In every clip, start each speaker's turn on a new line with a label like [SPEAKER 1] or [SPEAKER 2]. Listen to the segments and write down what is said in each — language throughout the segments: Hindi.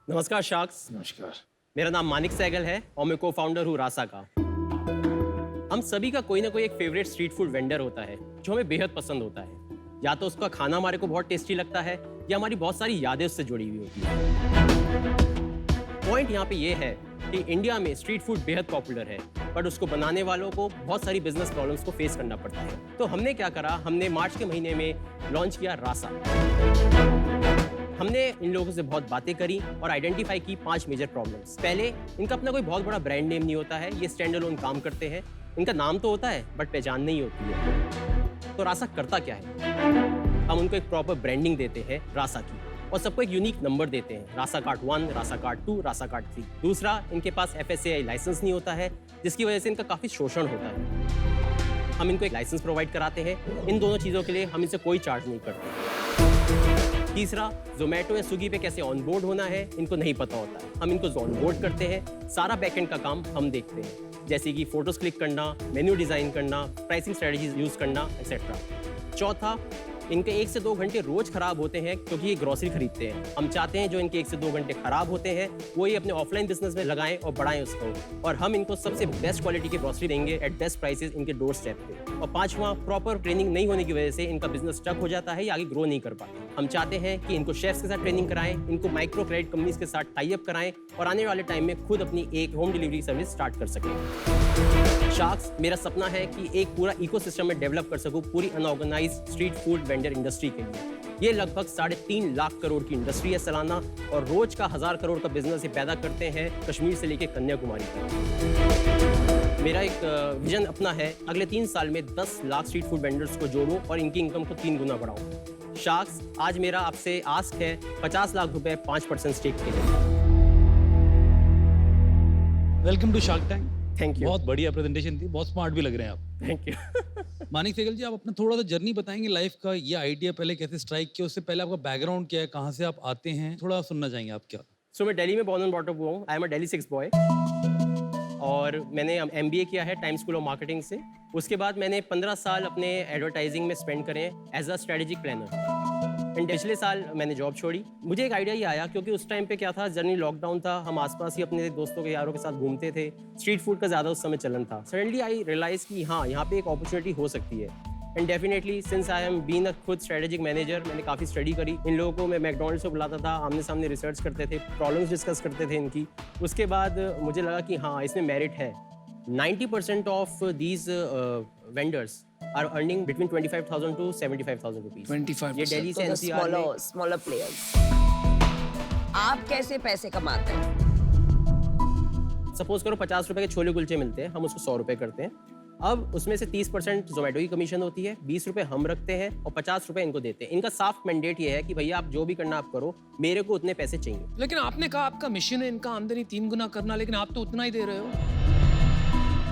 [SPEAKER 1] नमस्कार शार्क्स।
[SPEAKER 2] नमस्कार।
[SPEAKER 1] मेरा नाम मानिक सहगल है और मैं को फाउंडर हूँ रासा का। हम सभी का कोई ना कोई एक फेवरेट स्ट्रीट फूड वेंडर होता है जो हमें बेहद पसंद होता है। या तो उसका खाना हमारे को बहुत टेस्टी लगता है या हमारी बहुत सारी यादें उससे जुड़ी हुई होती है। पॉइंट यहाँ पे ये है कि इंडिया में स्ट्रीट फूड बेहद पॉपुलर है, बट उसको बनाने वालों को बहुत सारी बिजनेस प्रॉब्लम्स को फेस करना पड़ता है। तो हमने क्या करा, हमने मार्च के महीने में लॉन्च किया रासा। हमने इन लोगों से बहुत बातें करी और आइडेंटिफाई की 5 मेजर प्रॉब्लम्स। पहले, इनका अपना कोई बहुत बड़ा ब्रांड नेम नहीं होता है, ये स्टैंड अलोन काम करते हैं। इनका नाम तो होता है बट पहचान नहीं होती है। तो रासा करता क्या है? हम उनको एक प्रॉपर ब्रांडिंग देते हैं रासा की और सबको एक यूनिक नंबर देते हैं, रासा कार्ड 1, रासा कार्ड 2, रासा कार्ड 3। दूसरा, इनके पास FSAI लाइसेंस नहीं होता है, जिसकी वजह से इनका काफ़ी शोषण होता है। हम इनको एक लाइसेंस प्रोवाइड कराते हैं। इन दोनों चीज़ों के लिए हम इनसे कोई चार्ज नहीं करते। तीसरा, जोमेटो या स्विगी पे कैसे ऑनबोर्ड होना है इनको नहीं पता होता है। हम इनको ऑनबोर्ड करते हैं। सारा बैकएंड का काम हम देखते हैं, जैसे कि फोटोज क्लिक करना, मेन्यू डिज़ाइन करना, प्राइसिंग स्ट्रेटजीज यूज़ करना, एक्सेट्रा। चौथा, इनके 1 से 2 घंटे रोज खराब होते हैं क्योंकि ये ग्रोसरी खरीदते हैं। हम चाहते हैं जो इनके 1 से 2 घंटे खराब होते हैं वो ये अपने ऑफलाइन बिजनेस में लगाएं और बढ़ाएं उसको। और हम इनको सबसे बेस्ट क्वालिटी की ग्रोसरी देंगे एट बेस्ट प्राइसेस इनके डोर स्टेप पे। और पांचवा, प्रॉपर ट्रेनिंग नहीं होने की वजह से इनका बिजनेस स्टक हो जाता है या आगे ग्रो नहीं कर पाते। हम चाहते हैं कि इनको शेफ्स के साथ ट्रेनिंग कराएं, इनको माइक्रो क्रेडिट कंपनीज के साथ टाई अप कराएं और आने वाले टाइम में खुद अपनी एक होम डिलीवरी सर्विस स्टार्ट कर सकें। शार्क्स, मेरा सपना है कि एक पूरा इकोसिस्टम में डेवलप कर सकूं पूरी unorganised street food vendor industry के लिए। ये लगभग 3.5 लाख करोड़ की इंडस्ट्री है सालाना और रोज का 1000 करोड़ का बिजनेस ये पैदा करते हैं कश्मीर से लेकर कन्याकुमारी तक। मेरा एक विजन अपना है, अगले 3 साल में 10 लाख स्ट्रीट फूड वेंडर्स को जोड़ूं और इनकी इनकम को 3 गुना बढ़ाऊं। शार्क्स, आज मेरा आपसे आस्क है 50 लाख रुपए 5% स्टेक के लिए।
[SPEAKER 2] Welcome to Shark Tank.
[SPEAKER 1] Thank you.
[SPEAKER 2] बहुत बढ़िया प्रेजेंटेशन थी, बहुत स्मार्ट भी लग रहे हैं आप।
[SPEAKER 1] Thank you.
[SPEAKER 2] मानिक सहगल जी, आप अपना थोड़ा सा जर्नी बताएंगे लाइफ का। ये आइडिया पहले कैसे स्ट्राइक किया, उससे पहले आपका बैकग्राउंड क्या है, कहाँ से आप आते हैं, थोड़ा सुनना चाहेंगे आप क्या?
[SPEAKER 1] सो मैं दिल्ली में बॉर्न एंड ब्रॉट अप हुआ हूँ। I am a Delhi 6 boy और मैंने MBA किया है टाइम स्कूल ऑफ मार्केटिंग से। उसके बाद मैंने 15 साल अपने एडवर्टाइजिंग में स्पेंड करे as a strategic planner. And पिछले साल मैंने जॉब छोड़ी। मुझे एक आइडिया ये आया क्योंकि उस टाइम पे क्या था, जनरली लॉकडाउन था, हम आसपास ही अपने दोस्तों के यारों के साथ घूमते थे, स्ट्रीट फूड का ज़्यादा उस समय चलन था। सडनली आई रियलाइज कि हाँ, यहाँ पे एक अपॉर्चुनिटी हो सकती है। And definitely since I am been a खुद स्ट्रेटेजिक मैनेजर, मैंने काफ़ी स्टडी करी। इन लोगों को मैं मैकडॉनल्ड्स को बुलाता था, आमने सामने रिसर्च करते थे, प्रॉब्लम्स डिस्कस करते थे इनकी। उसके बाद मुझे लगा कि हाँ, इसमें मेरिट है। 90% of these vendors are earning between 25,000 to 75,000 rupees.
[SPEAKER 3] 25%.
[SPEAKER 1] ये दिल्ली से NCR में।
[SPEAKER 4] Smaller players. आप कैसे पैसे कमाते हैं?
[SPEAKER 1] सपोज करो 50 रुपए के छोले कुलचे मिलते हैं, हम उसको 100 रुपए करते हैं। अब उसमें से 30% जोमेटो की कमीशन होती है, 20 रुपए हम रखते हैं और 50 रुपए इनको देते हैं। इनका साफ मैंडेट ये है कि भैया आप जो भी करना आप करो, मेरे को उतने पैसे चाहिए।
[SPEAKER 3] लेकिन आपने कहा आपका मिशन है इनका आमदनी 3 गुना करना, लेकिन आप तो उतना ही दे रहे हो।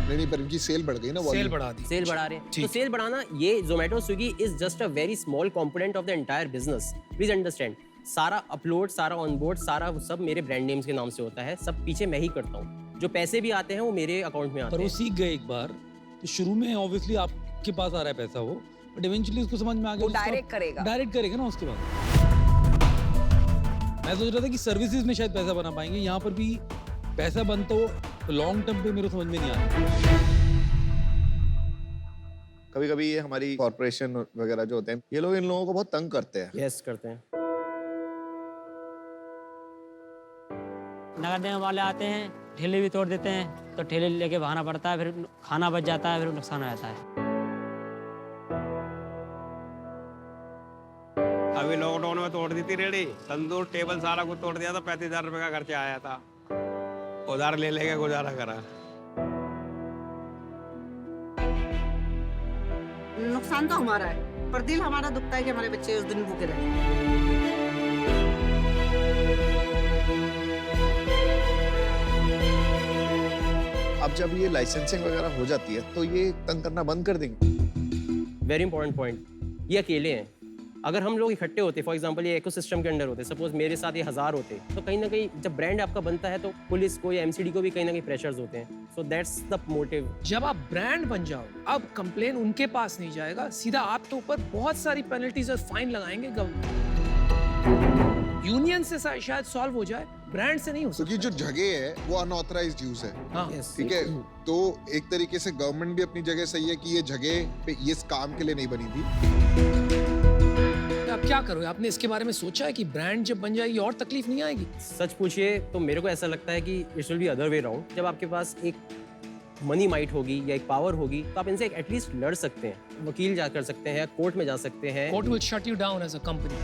[SPEAKER 5] नहीं, पर इनकी सेल बढ़ गई ना,
[SPEAKER 3] सेल बढ़ा दी।
[SPEAKER 1] सेल बढ़ा रहे हैं। तो सेल बढ़ाना, ये Zomato Swiggy is just a very small component of the entire business. Please understand, सारा अपलोड, सारा ऑनबोर्ड, सारा सब मेरे ब्रांड नेम्स के नाम से होता है, सब पीछे मैं ही करता हूँ। जो पैसे भी आते हैं वो मेरे अकाउंट में आते
[SPEAKER 2] पर
[SPEAKER 1] हैं।
[SPEAKER 2] वो सीख गए एक बार, तो शुरू में ऑब्वियसली आपके पास आ रहा है पैसा वो, बट इवेंचुअली उसको समझ में आ गया,
[SPEAKER 4] वो डायरेक्ट करेगा
[SPEAKER 2] ना उसके बाद। मैं सोच रहा था कि सर्विसेज में शायद पैसा बना पाएंगे, यहाँ पर भी पैसा बनता हो लॉन्ग टर्म पे मेरे समझ में नहीं आता।
[SPEAKER 5] कभी कभी ये हमारी कॉर्पोरेशन वगैरह जो होते हैं, ये लोग इन लोगों को बहुत तंग करते हैं।
[SPEAKER 1] यस, करते हैं।
[SPEAKER 6] नगर निगम वाले आते हैं, ठेले भी तोड़ देते हैं, तो ठेले लेके भागना पड़ता है, फिर खाना बच जाता है, फिर नुकसान हो जाता है।
[SPEAKER 7] अभी लॉकडाउन में तोड़ दी थी रेडी, तंदूर टेबल सारा कुछ तोड़ दिया था। 35,000 रुपए का खर्चा आया था, उधार ले लेके गुजारा करा।
[SPEAKER 8] नुकसान तो हमारा है, पर दिल हमारा दुखता है कि हमारे बच्चे उस दिन भूखे रहे।
[SPEAKER 5] अब जब ये लाइसेंसिंग वगैरह हो जाती है तो ये तंग करना बंद कर देंगे।
[SPEAKER 1] Very important point. ये अकेले हैं। अगर हम लोग इकट्ठे होते, फॉर एग्जांपल ये इकोसिस्टम के अंडर होते, सपोज मेरे साथ ये 1000 होते, तो कहीं ना कहीं जब ब्रांड आपका बनता है तो पुलिस को या MCD को भी कहीं ना कहीं प्रेशर्स होते हैं। So that's the motive.
[SPEAKER 3] जब आप ब्रांड बन जाओ, अब कंप्लेन उनके पास नहीं जाएगा, सीधा आपके ऊपर बहुत सारी पेनल्टीज और फाइन लगाएंगे गवर्नमेंट। यूनियन से शायद सॉल्व हो जाए, ब्रांड से नहीं हो सकता।
[SPEAKER 5] क्योंकि जो जगह है वो अनऑथराइज्ड यूज है,
[SPEAKER 3] हाँ
[SPEAKER 5] ठीक है? तो एक तरीके से गवर्नमेंट भी अपनी जगह सही है कि ये जगह पे ये इस काम के लिए नहीं बनी थी।
[SPEAKER 3] आप क्या करोगे? आपने इसके बारे में सोचा है कि ब्रांड जब बन जाएगी और तकलीफ नहीं आएगी?
[SPEAKER 1] सच पूछिए तो मेरे को ऐसा लगता है कि it will be other way round. जब आपके पास एक मनी माइट होगी या एक पावर होगी तो आप इनसे एटलीस्ट लड़ सकते हैं, वकील जा कर सकते हैं, कोर्ट में जा सकते हैं।
[SPEAKER 3] Court will shut you down as a company.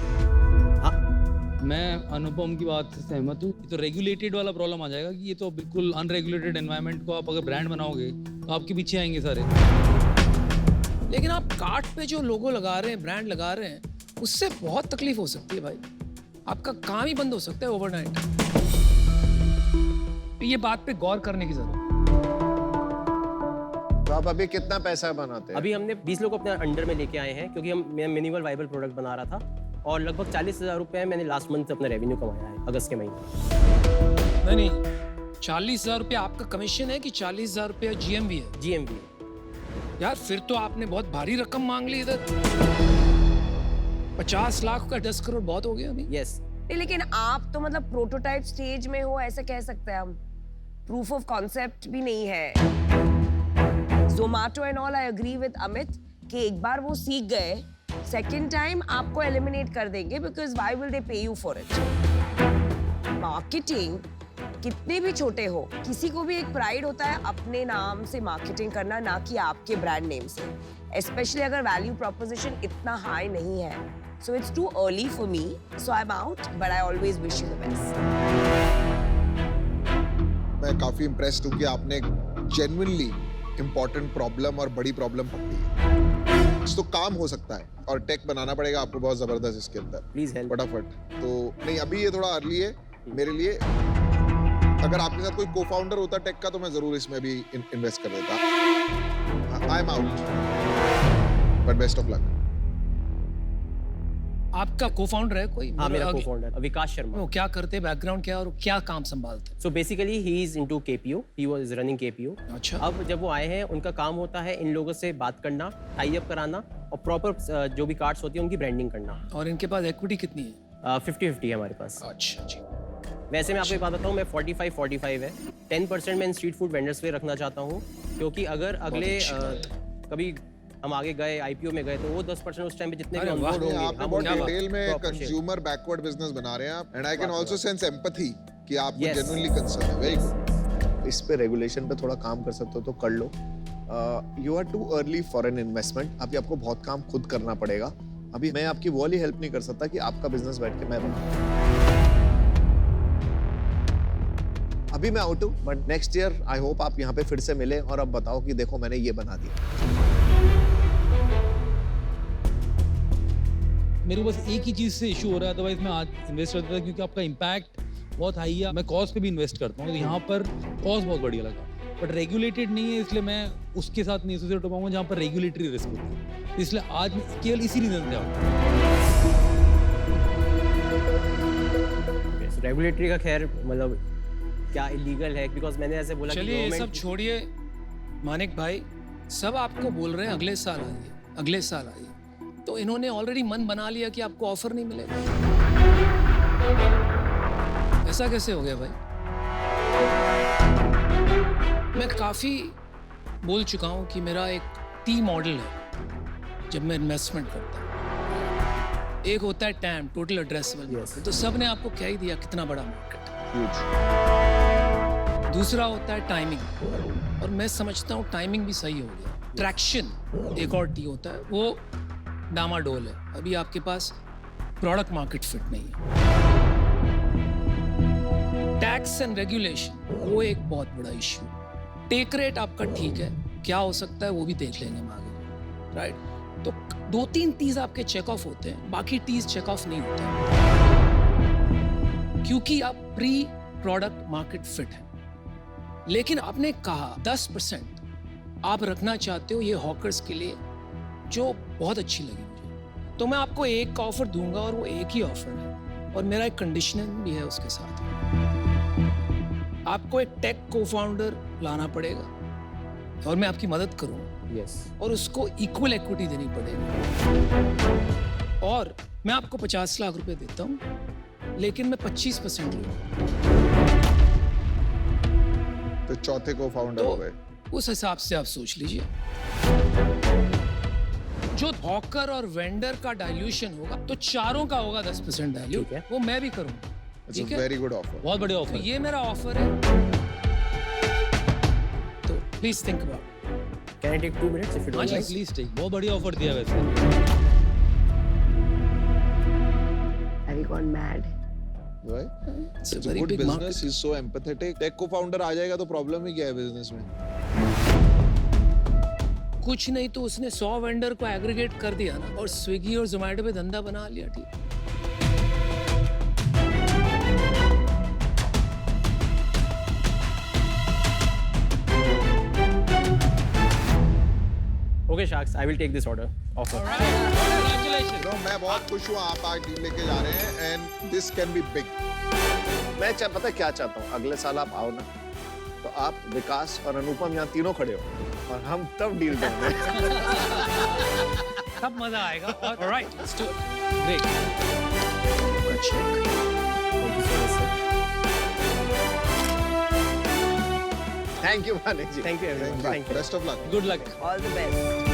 [SPEAKER 2] मैं अनुपम की बात से सहमत हूँ। तो रेगुलेटेड वाला प्रॉब्लम आ जाएगा कि ये तो बिल्कुल अनरेगुलेटेड एनवायरनमेंट को आप अगर ब्रांड बनाओगे तो आपके पीछे आएंगे सारे।
[SPEAKER 3] लेकिन आप कार्ट पे जो लोगो लगा रहे हैं, ब्रांड लगा रहे हैं, उससे बहुत तकलीफ हो सकती है भाई। आपका काम ही बंद हो सकता है ओवरनाइट। ये बात पे गौर करने की जरूरत है।
[SPEAKER 5] तो आप अभी कितना पैसा बनाते हैं?
[SPEAKER 1] अभी हमने 20 लोग अपने अंडर में लेके आए हैं क्योंकि मैं मिनिमल वाइबल प्रोडक्ट बना रहा था और लगभग 40,000 रुपये मैंने लास्ट मंथ अपना रेवेन्यू कमाया है अगस्त के महीने।
[SPEAKER 3] नहीं, 40,000 रुपये आपका कमीशन है कि 40,000 रुपये GMV है?
[SPEAKER 1] GMV।
[SPEAKER 3] यार फिर तो आपने बहुत भारी रकम मांग ली इधर। 50 लाख का 10 करोड़ बहुत हो गया अभी।
[SPEAKER 1] यस।
[SPEAKER 4] लेकिन आप तो मतलब प्रोटोटाइप स्टेज में हो, ऐसे कह सकते हैं हम। प्रूफ ऑफ कॉन्सेप्ट भी नहीं है। Zomato and all, I agree with Amit कि एक बार वो सीख गए, सेकेंड टाइम आपको एलिमिनेट कर देंगे because why will they pay you for it? Marketing कितने भी छोटे हो, किसी को भी एक प्राइड होता है अपने नाम से मार्केटिंग करना, ना कि आपके ब्रांड नेम से। स्पेशली अगर वैल्यू प्रोपोजिशन इतना हाई नहीं है। So it's too early for me, so I'm out, but I always wish you the best.
[SPEAKER 5] मैं काफी इम्प्रेस्ड हूँ कि आपने जेन्युइनली इम्पोर्टेंट प्रॉब्लम और बड़ी प्रॉब्लम पकड़ी है। तो काम हो सकता है और टेक बनाना पड़ेगा आपको बहुत जबरदस्त इसके अंदर।
[SPEAKER 1] Please help.
[SPEAKER 5] फटाफट। तो नहीं, अभी ये थोड़ा अर्ली है मेरे लिए। अगर आपके साथ कोई को फाउंडर होता टेक का तो मैं जरूर इसमें भी इन्वेस्ट कर देता। I am out, but best of luck.
[SPEAKER 3] आपका को-फाउंडर है कोई?
[SPEAKER 1] हाँ, मेरा को-फाउंडर विकास शर्मा।
[SPEAKER 3] वो क्या करते, बैकग्राउंड क्या और क्या काम संभालते?
[SPEAKER 1] So basically he is into KPO, he was running KPO।
[SPEAKER 3] अच्छा।
[SPEAKER 1] अब जब वो आए हैं उनका काम होता है इन लोगों से बात करना, टाई अप कराना और प्रॉपर जो भी कार्ड्स होती है उनकी ब्रांडिंग करना।
[SPEAKER 3] और इनके पास इक्विटी कितनी है?
[SPEAKER 1] 50-50 है हमारे पास।
[SPEAKER 3] अच्छा जी।
[SPEAKER 1] वैसे मैं आपको एक बात बताऊँ, मैं 45-45 है। 10% मैं इन स्ट्रीट फूड वेंडर्स पे रखना चाहता हूँ क्योंकि अगर अगले कभी हम आगे गए, IPO में गए, तो वो 10% उस टाइम पे जितने भी ऑनबोर्ड होंगे।
[SPEAKER 5] आप बहुत डिटेल में कंज्यूमर बैकवर्ड बिजनेस बना रहे हैं आप, and I can also sense empathy कि आपको जेन्युइनली कंसर्न है। Very good. इस पे रेगुलेशन पे थोड़ा काम कर सकते हो तो कर लो। You are too early for an investment. अभी आपको बहुत काम खुद करना पड़ेगा। अभी मैं आपकी वो वाली हेल्प नहीं कर सकता कि आपका बिजनेस बैठ के मैं बनाऊं। अभी मैं आउट हूँ, but next year I hope आप यहाँ पे फिर से मिले और अब बताओ कि देखो मैंने ये बना दिया।
[SPEAKER 2] मेरे को बस एक ही चीज से इशू हो रहा है, अदरवाइज मैं आज इन्वेस्ट करता था क्योंकि आपका इम्पैक्ट बहुत हाई है। मैं कॉस्ट पे भी इन्वेस्ट करता हूँ, तो यहाँ पर कॉस्ट बहुत बढ़िया लगा, बट रेगुलेटेड नहीं है, इसलिए मैं उसके साथ नहीं एसोसिएट हो पाऊंगा जहाँ पर रेगुलेटरी रिस्क होती है। इसलिए आज मैं केवल इसी रीजन से आऊँ।
[SPEAKER 1] रेगुलेटरी का खैर मतलब क्या इलीगल है, बिकॉज मैंने ऐसे बोला कि
[SPEAKER 3] चलिए ये सब छोड़िए मानिक भाई, सब आपको बोल रहे हैं अगले साल आइए, अगले साल आइए। तो इन्होंने ऑलरेडी मन बना लिया कि आपको ऑफर नहीं मिलेगा। ऐसा कैसे हो गया भाई? मैं काफी बोल चुका हूं कि मेरा एक T मॉडल है जब मैं इन्वेस्टमेंट करता हूं। एक होता है टैम, टोटल एड्रेसेबल मार्केट, तो सब ने आपको कह ही दिया कितना बड़ा मार्केट है। दूसरा होता है टाइमिंग, और मैं समझता हूँ टाइमिंग भी सही हो गया। ट्रैक्शन एक और T होता है, वो डामाडोल है। अभी आपके पास प्रोडक्ट मार्केट फिट नहीं है। टैक्स एंड रेगुलेशन वो एक बहुत बड़ा इश्यू। टेक रेट आपका ठीक है, क्या हो सकता है वो भी देख लेंगे हम आगे, राइट? तो 2-3 T's आपके चेक ऑफ होते हैं, बाकी T's चेक ऑफ नहीं होते क्योंकि आप प्री प्रोडक्ट मार्केट फिट है। लेकिन आपने कहा 10% आप रखना चाहते हो ये हॉकर्स के लिए, जो बहुत अच्छी लगी मुझे। तो मैं आपको एक का ऑफर दूंगा और वो एक ही ऑफर है, और मेरा एक कंडीशन भी है उसके साथ। आपको एक टेक को-फाउंडर लाना पड़ेगा और मैं आपकी मदद करूंगा।
[SPEAKER 1] यस।
[SPEAKER 3] और उसको इक्वल इक्विटी देनी पड़ेगी। और मैं आपको 50 लाख रुपए देता हूँ, लेकिन मैं 25% लूंगा।
[SPEAKER 5] तो चौथे को फाउंडर
[SPEAKER 3] तो
[SPEAKER 5] हो गए।
[SPEAKER 3] उस हिसाब से आप सोच लीजिए, जो हॉकर और वेंडर का डाइल्यूशन होगा तो चारों का होगा 10% डाइल्यूट,
[SPEAKER 1] ठीक है।
[SPEAKER 3] वो मैं भी करूंगा।
[SPEAKER 5] इट्स
[SPEAKER 3] ठीक
[SPEAKER 5] अ
[SPEAKER 3] है,
[SPEAKER 5] वेरी गुड ऑफर।
[SPEAKER 2] बहुत बढ़िया
[SPEAKER 3] तो
[SPEAKER 2] ऑफर।
[SPEAKER 3] ये मेरा ऑफर है। तो please think about.
[SPEAKER 1] Can I take 2 minutes if you don't mind?
[SPEAKER 2] Please take, बहुत बढ़िया ऑफर दिया वैसे।
[SPEAKER 4] Have you gone mad?
[SPEAKER 5] Right?
[SPEAKER 3] It's a
[SPEAKER 5] It's a
[SPEAKER 3] very
[SPEAKER 5] good
[SPEAKER 3] big market.
[SPEAKER 5] business. He's so empathetic. Tech को फाउंडर आ जाएगा तो प्रॉब्लम ही क्या है बिजनेस में?
[SPEAKER 3] कुछ नहीं तो उसने 100 वेंडर को एग्रीगेट कर दिया ना, और स्विगी और जोमेटो पे धंधा बना लिया। ठीक,
[SPEAKER 1] Okay, Sharks, I will take this order. Offer.
[SPEAKER 3] congratulations.
[SPEAKER 5] No, मैं बहुत खुश हूँ आप आज डील लेके जा रहे हैं and this can be big. मैं पता क्या चाहता हूँ, अगले साल आप आओ ना तो आप विकास और अनुपम यहाँ तीनों खड़े हो और हम तब डील करेंगे।
[SPEAKER 3] तब मजा आएगा। और alright, let's do it. Great. Check.
[SPEAKER 1] Thank you so much, sir.
[SPEAKER 5] Thank you Manik ji.
[SPEAKER 1] Thank you, everyone. Thank you.
[SPEAKER 5] Best of luck.
[SPEAKER 2] Good luck.
[SPEAKER 4] All the best.